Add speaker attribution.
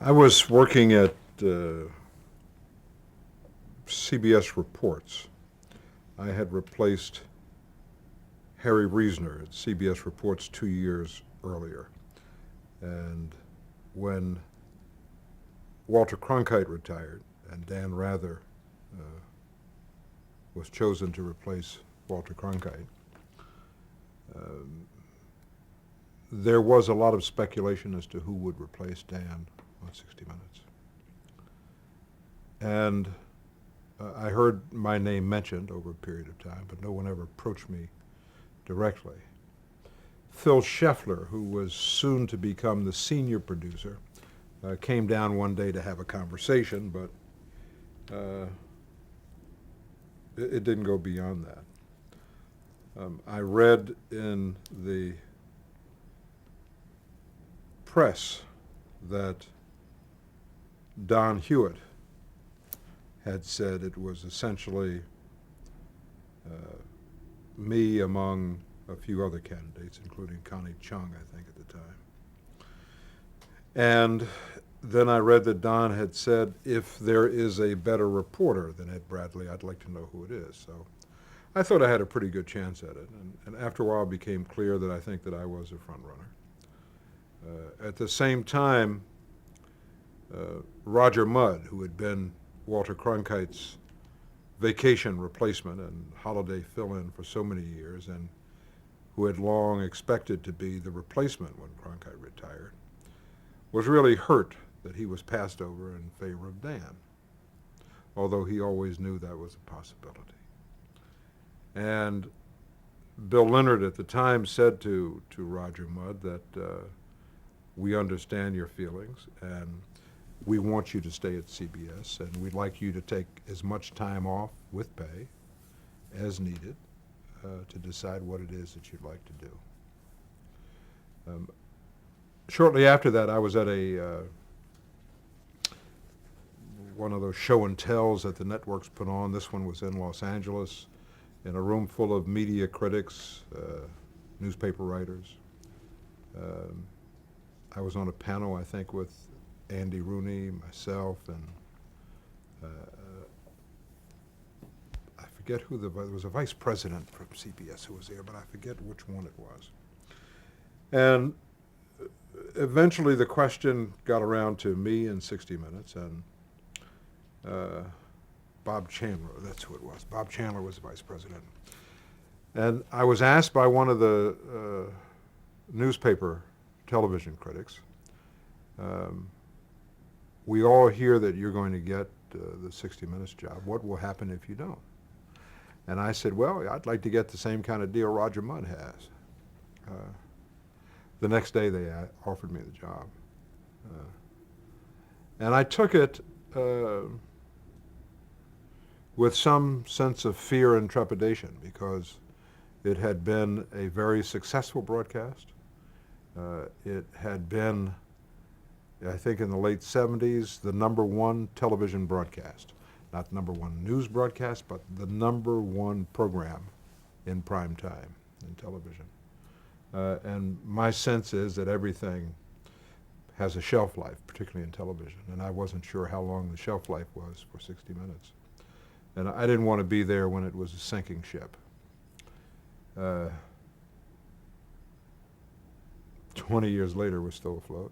Speaker 1: I was working at CBS Reports. I had replaced Harry Reasoner at CBS Reports 2 years earlier. And when Walter Cronkite retired and Dan Rather was chosen to replace Walter Cronkite, um, there was a lot of speculation as to who would replace Dan on 60 Minutes. And I heard my name mentioned over a period of time, but no one ever approached me directly. Phil Scheffler, who was soon to become the senior producer, came down one day to have a conversation, but it didn't go beyond that. I read in the press that Don Hewitt had said it was essentially me among a few other candidates, including Connie Chung, I think, at the time. And then I read that Don had said, if there is a better reporter than Ed Bradley, I'd like to know who it is. So I thought I had a pretty good chance at it. And after a while, it became clear that I think that I was a front runner. At the same time, Roger Mudd, who had been Walter Cronkite's vacation replacement and holiday fill-in for so many years, and who had long expected to be the replacement when Cronkite retired, was really hurt that he was passed over in favor of Dan, although he always knew that was a possibility. And Bill Leonard at the time said to Roger Mudd that we understand your feelings and we want you to stay at CBS, and we'd like you to take as much time off with pay as needed to decide what it is that you'd like to do. Shortly after that, I was at one of those show and tells that the networks put on. This one was in Los Angeles, in a room full of media critics, newspaper writers. I was on a panel, I think, with Andy Rooney, myself, and I forget who there was a vice president from CBS who was there, but I forget which one it was. And eventually the question got around to me in 60 Minutes, and Bob Chandler, that's who it was. Bob Chandler was the vice president. And I was asked by one of the newspaper television critics, we all hear that you're going to get the 60 Minutes job. What will happen if you don't? And I said, well, I'd like to get the same kind of deal Roger Mudd has. The next day they offered me the job. And I took it with some sense of fear and trepidation, because it had been a very successful broadcast. It had been, I think in the late 70s, the #1 television broadcast. Not the #1 news broadcast, but the #1 program in prime time in television. And my sense is that everything has a shelf life, particularly in television, and I wasn't sure how long the shelf life was for 60 Minutes. And I didn't want to be there when it was a sinking ship. 20 years later, we're still afloat.